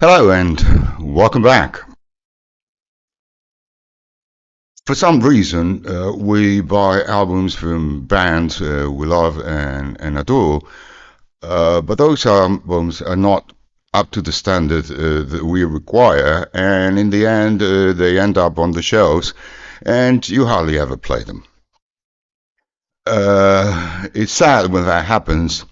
Hello and welcome back. For some reason, we buy albums from bands we love and adore, but those albums are not up to the standard that we require, and in the end, they end up on the shelves, and you hardly ever play them. It's sad when that happens,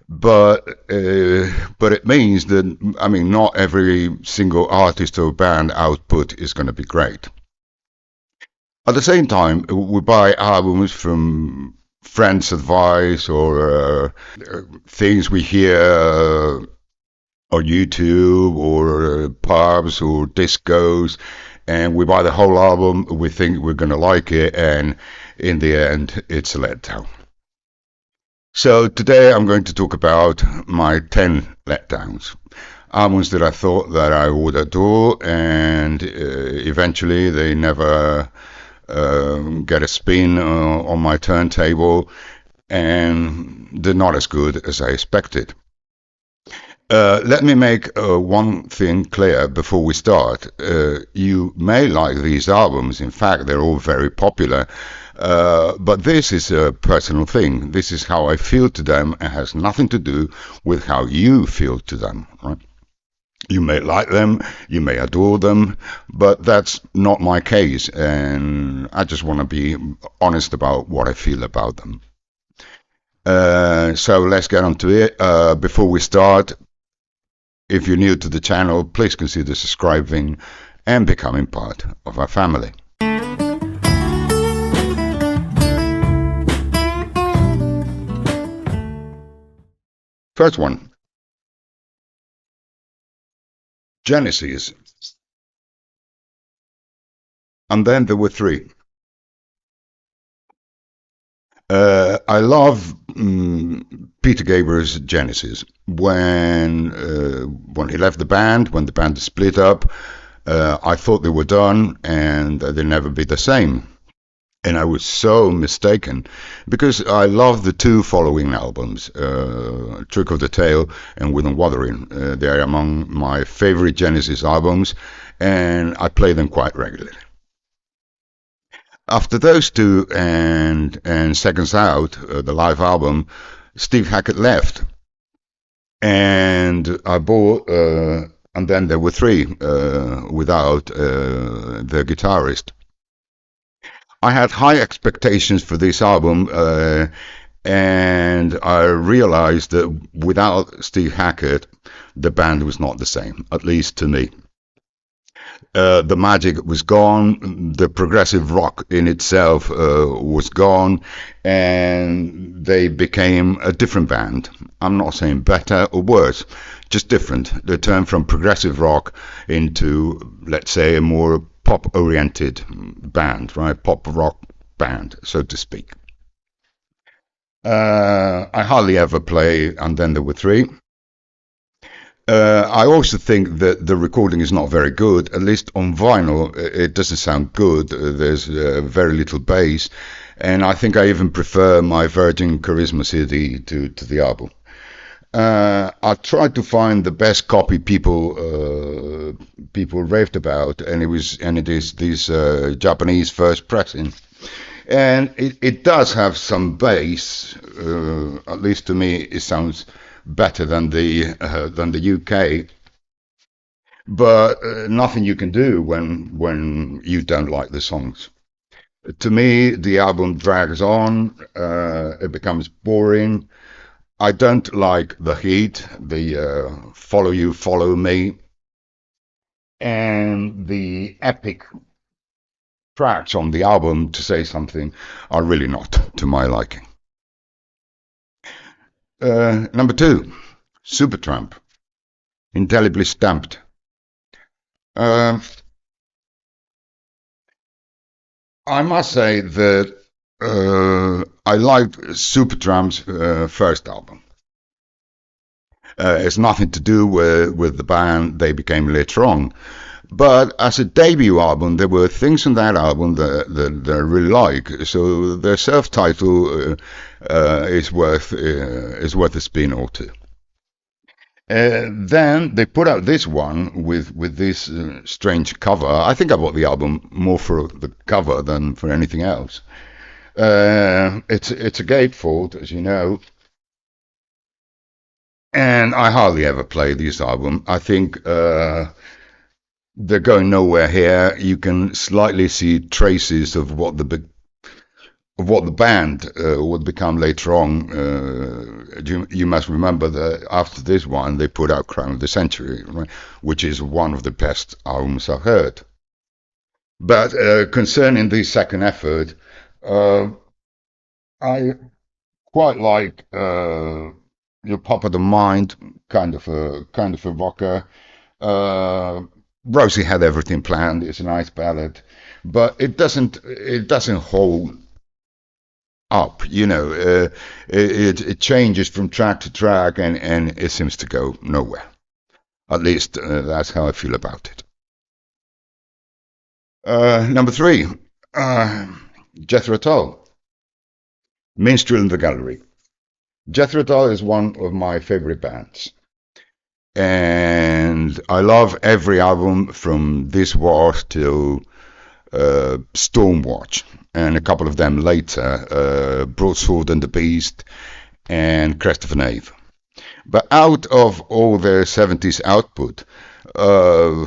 but it means that not every single artist or band output is going to be great. At the same time, we buy albums from friends' advice or things we hear on YouTube or pubs or discos, and we buy the whole album. We think we're going to like it, and in the end, it's a letdown. So today I'm going to talk about my 10 letdowns. Albums that I thought that I would adore, and eventually they never get a spin on my turntable, and they're not as good as I expected. Let me make one thing clear before we start. You may like these albums, in fact, they're all very popular, but this is a personal thing. This is how I feel to them. It has nothing to do with how you feel to them, right? You may like them, you may adore them, but that's not my case, and I just want to be honest about what I feel about them. So let's get on to it. Before we start, if you're new to the channel, please consider subscribing and becoming part of our family. First one, Genesis. And then there were three. I love Peter Gabriel's Genesis. When he left the band, when the band split up, I thought they were done and they'd never be the same. And I was so mistaken because I love the two following albums, Trick of the Tail and Within Wuthering. They are among my favorite Genesis albums, and I play them quite regularly. After those two and Seconds Out, the live album, Steve Hackett left, and I bought, and then there were three without the guitarist. I had high expectations for this album, and I realized that without Steve Hackett, the band was not the same, at least to me. The magic was gone, the progressive rock in itself was gone, and they became a different band. I'm not saying better or worse, just different. They turned from progressive rock into, let's say, a more pop-oriented band, right? Pop rock band, so to speak. I hardly ever play And Then There Were Three. I also think that the recording is not very good. At least on vinyl, it doesn't sound good. There's very little bass, and I think I even prefer my Virgin Charisma CD to the album. I tried to find the best copy people raved about, and it is this Japanese first pressing, and it does have some bass. At least to me, it sounds better than the UK, but nothing you can do when you don't like the songs. To me, the album drags on. It becomes boring. I don't like the heat, the follow you, follow me, and the epic tracks on the album, to say something, are really not to my liking. Number two, Supertramp, indelibly stamped. I must say that I liked Supertramp's first album. It's nothing to do with the band they became later on. But as a debut album, there were things in that album that I really like. So their self-title is worth a spin or two. Then they put out this one with this strange cover. I think I bought the album more for the cover than for anything else. It's a gatefold, as you know, and I hardly ever play this album. I think they're going nowhere here. You can slightly see traces of what the band would become later on. You must remember that after this one, they put out Crown of the Century, right, which is one of the best albums I've heard. But concerning the second effort, uh, I quite like your Pop of the Mind, kind of a rocker. Uh, Rosie had everything planned. It's a nice ballad, but it doesn't hold up. It changes from track to track, and it seems to go nowhere. At least that's how I feel about it. Number three, uh, Jethro Tull, Minstrel in the Gallery. Jethro Tull is one of my favorite bands, and I love every album from This War till Stormwatch, and a couple of them later, Broadsword and the Beast and Crest of an Ave. But out of all their 70s output, uh,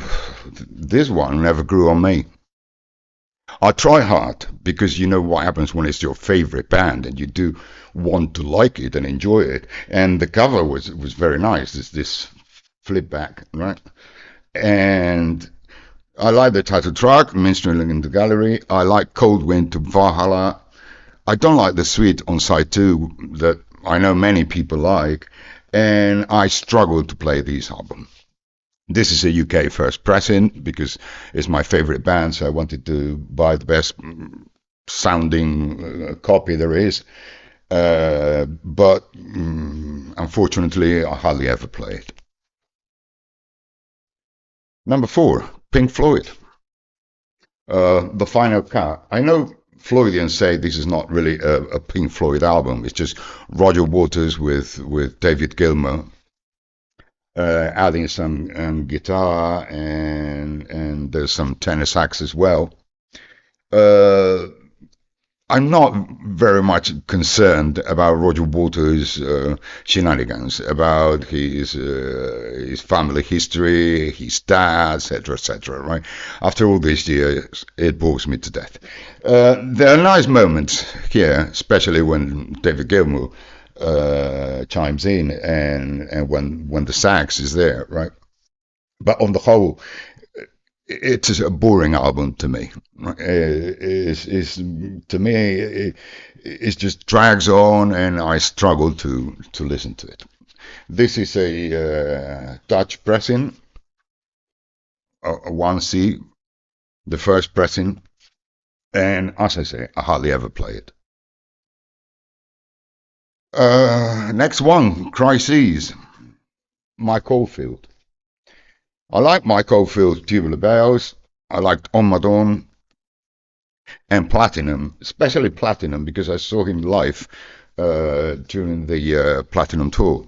this one never grew on me. I try hard because you know what happens when it's your favorite band and you do want to like it and enjoy it. And the cover was very nice. It's this flip back, right? And I like the title track, Minstrel in the Gallery. I like Cold Wind to Valhalla. I don't like the suite on side two that I know many people like, and I struggle to play these albums. This is a UK first pressing because it's my favorite band, so I wanted to buy the best sounding copy there is. But unfortunately, I hardly ever play it. Number four, Pink Floyd, The Final Cut. I know Floydians say this is not really a Pink Floyd album. It's just Roger Waters with David Gilmour adding some guitar and there's some tenor sax as well. Uh, I'm not very much concerned about Roger Waters' shenanigans, about his family history, his dad, etc., etc. Right? After all these years, it bores me to death. There are nice moments here, especially when David Gilmour chimes in and when the sax is there, right? But on the whole, it's a boring album to me. To me, it just drags on, and I struggle to listen to it. This is a Dutch pressing, a 1C, the first pressing, and as I say, I hardly ever play it. Next one, Crises, Mike Oldfield. I like Mike Oldfield's Tubular Bells. I liked On Madon and Platinum, especially Platinum, because I saw him live during the Platinum tour.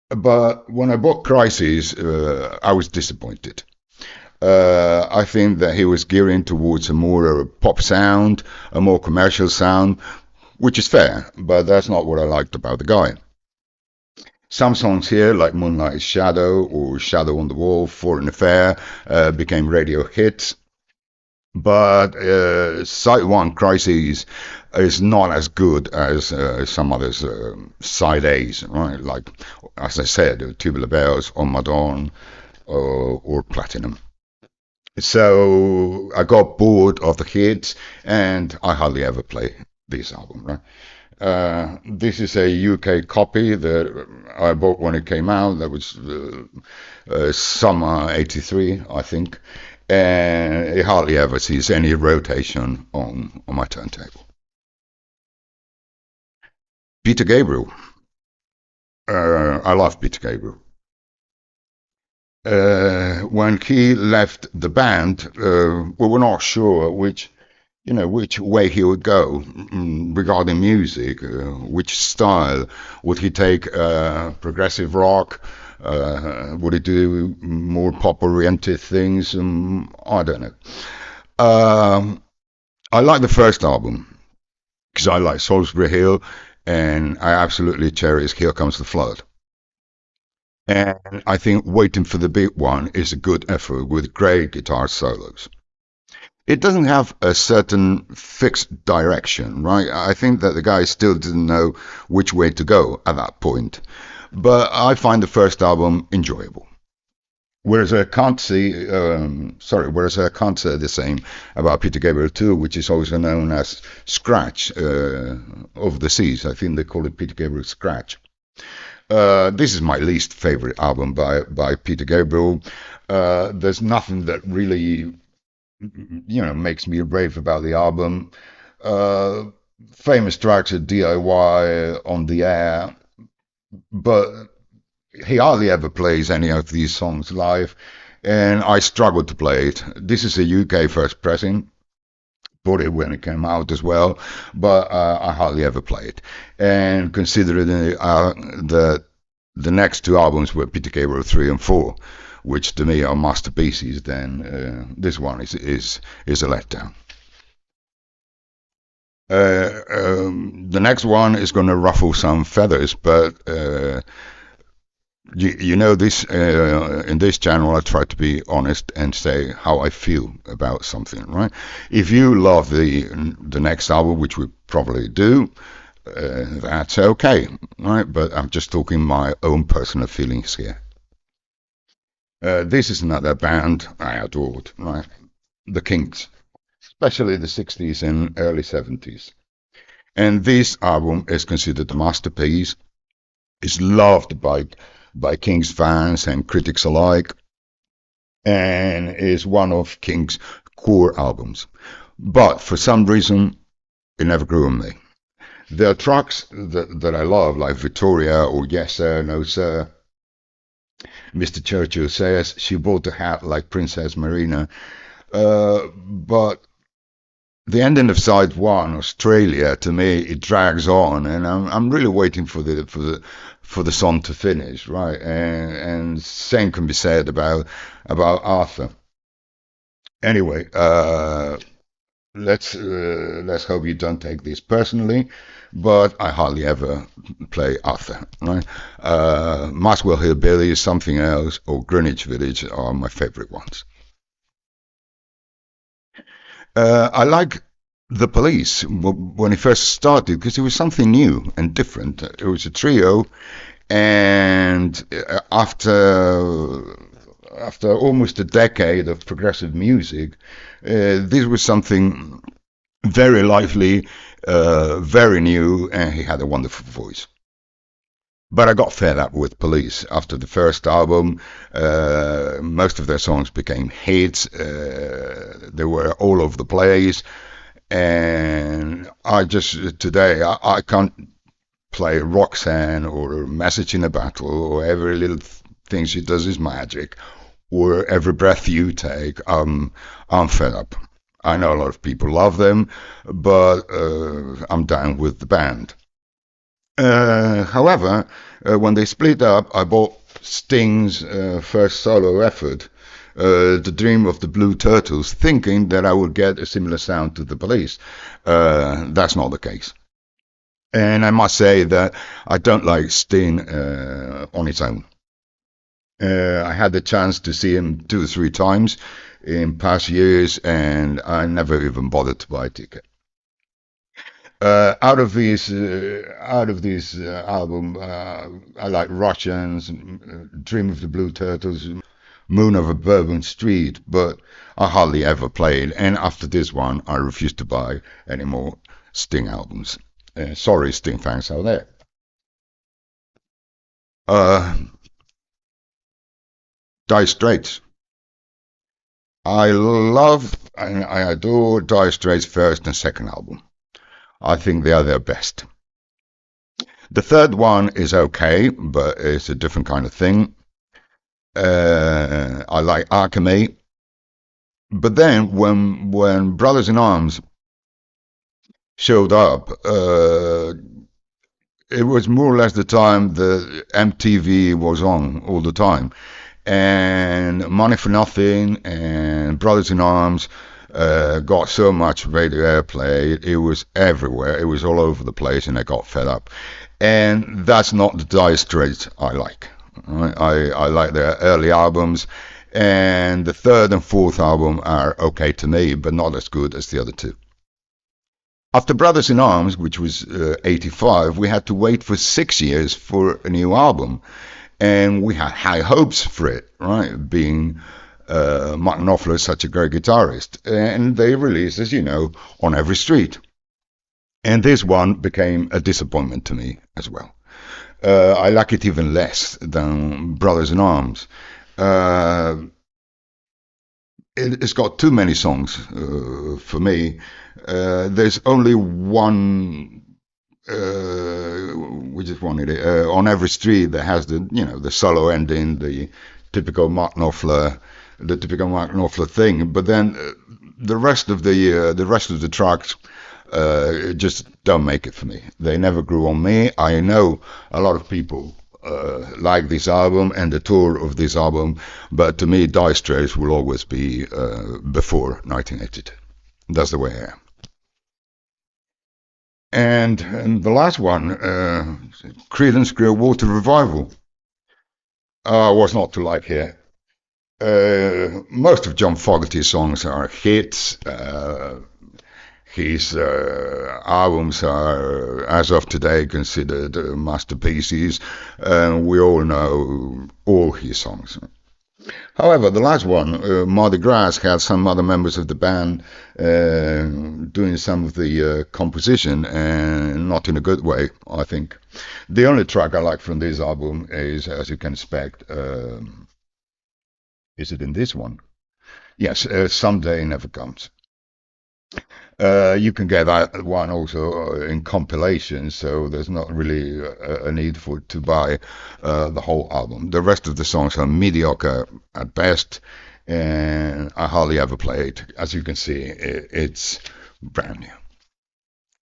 But when I bought Crisis, I was disappointed. I think that he was gearing towards a more pop sound, a more commercial sound, which is fair, but that's not what I liked about the guy. Some songs here, like Moonlight Shadow or Shadow on the Wall, Foreign Affair, became radio hits. But Side 1 Crises is not as good as some others, Side A's, right? Like, as I said, Tubular Bells, On Madon, or Platinum. So I got bored of the hits, and I hardly ever play this album, right? This is a UK copy that I bought when it came out. That was summer '83, I think, and it hardly ever sees any rotation on my turntable. Peter Gabriel. I love Peter Gabriel. When he left the band, we were not sure which which way he would go regarding music, which style. Would he take progressive rock? Would he do more pop-oriented things? I don't know. Um, I like the first album because I like Salisbury Hill, and I absolutely cherish Here Comes the Flood. And I think Waiting for the Big One is a good effort with great guitar solos. It doesn't have a certain fixed direction, right? I think that the guy still didn't know which way to go at that point. But I find the first album enjoyable. Whereas I can't say the same about Peter Gabriel 2, which is also known as Scratch of the Seas. I think they call it Peter Gabriel Scratch. This is my least favorite album by Peter Gabriel. There's nothing that really makes me rave about the album. Uh, Famous tracks are DIY on the air, but he hardly ever plays any of these songs live, and I struggle to play it. This is a UK first pressing. Bought it when it came out as well, but I hardly ever play it. And considering the next two albums were Peter Gabriel 3 and 4, which to me are masterpieces, then this one is a letdown. The next one is going to ruffle some feathers, but this in this channel I try to be honest and say how I feel about something, right? If you love the next album, which we probably do, that's okay, right? But I'm just talking my own personal feelings here. This is another band I adored, right? The Kinks, especially the 60s and early 70s. And this album is considered a masterpiece. It's loved by King's fans and critics alike, and is one of King's core albums. But for some reason, it never grew on me. There are tracks that I love, like Victoria or Yes Sir, No Sir. Mr. Churchill says she bought a hat like Princess Marina. But the ending of side one, Australia, to me, it drags on, and I'm really waiting for the song to finish, right? And same can be said about Arthur. Anyway, let's hope you don't take this personally, but I hardly ever play Arthur, right? Maswell Hillbilly is something else, or Greenwich Village are my favorite ones. I like the Police when it first started because it was something new and different. It was a trio, and after almost a decade of progressive music, this was something very lively, very new, and he had a wonderful voice. But I got fed up with Police after the first album. Most of their songs became hits. They were all over the place, and I just today I can't play Roxanne or Message in a Battle or every little thing she does is magic or every breath you take. I'm fed up. I know a lot of people love them, but I'm down with the band. However, when they split up, I bought Sting's first solo effort, The Dream of the Blue Turtles, thinking that I would get a similar sound to the Police. That's not the case. And I must say that I don't like Sting on its own. I had the chance to see him 2 or 3 times in past years, and I never even bothered to buy a ticket. Out of this album, I like Russians, Dream of the Blue Turtles, Moon over Bourbon Street, but I hardly ever played. And after this one, I refuse to buy any more Sting albums. Sorry, Sting fans out there. Uh, Dire Straits. I love and I adore Dire Straits' first and second album. I think they are their best. The third one is okay, but it's a different kind of thing. I like Alchemy, but then when Brothers in Arms showed up, it was more or less the time the MTV was on all the time, and Money for Nothing and Brothers in Arms got so much radio airplay. It was everywhere. It was all over the place, and I got fed up. And that's not the Dire Straits I like. I like their early albums, and the third and fourth album are okay to me, but not as good as the other two. After Brothers in Arms, which was 85, we had to wait for 6 years for a new album. And we had high hopes for it, right? Being Mark Knopfler is such a great guitarist. And they released, as you know, On Every Street. And this one became a disappointment to me as well. I like it even less than Brothers in Arms. Uh, it's got too many songs for me. There's only one, which is one it on every street that has the solo ending, the typical Mark Knopfler thing. But then the rest of the tracks just don't make it for me. They never grew on me. I know a lot of people like this album and the tour of this album, but to me, Dire Straits will always be before 1982. That's the way I am. And the last one, Creedence Clearwater Revival, was not to like here. Most of John Fogerty's songs are hits. His albums are, as of today, considered masterpieces, and we all know all his songs. However, the last one, Mardi Gras, had some other members of the band doing some of the composition, and not in a good way, I think. The only track I like from this album is, as you can expect, is it in this one? Yes, Someday Never Comes. You can get that one also in compilation, so there's not really a need for to buy the whole album. The rest of the songs are mediocre at best, and I hardly ever play it. As you can see, it's brand new.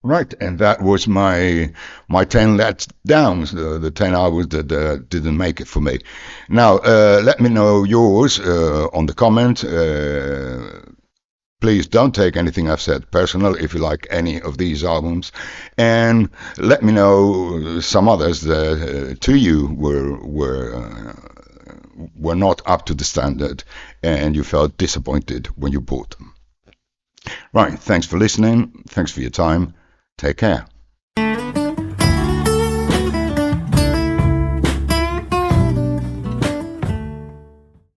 Right, and that was my 10 let downs, the 10 albums that didn't make it for me. Now, let me know yours on the comment. Please don't take anything I've said personal if you like any of these albums, and let me know some others that to you were not up to the standard, and you felt disappointed when you bought them. Right, thanks for listening. Thanks for your time. Take care.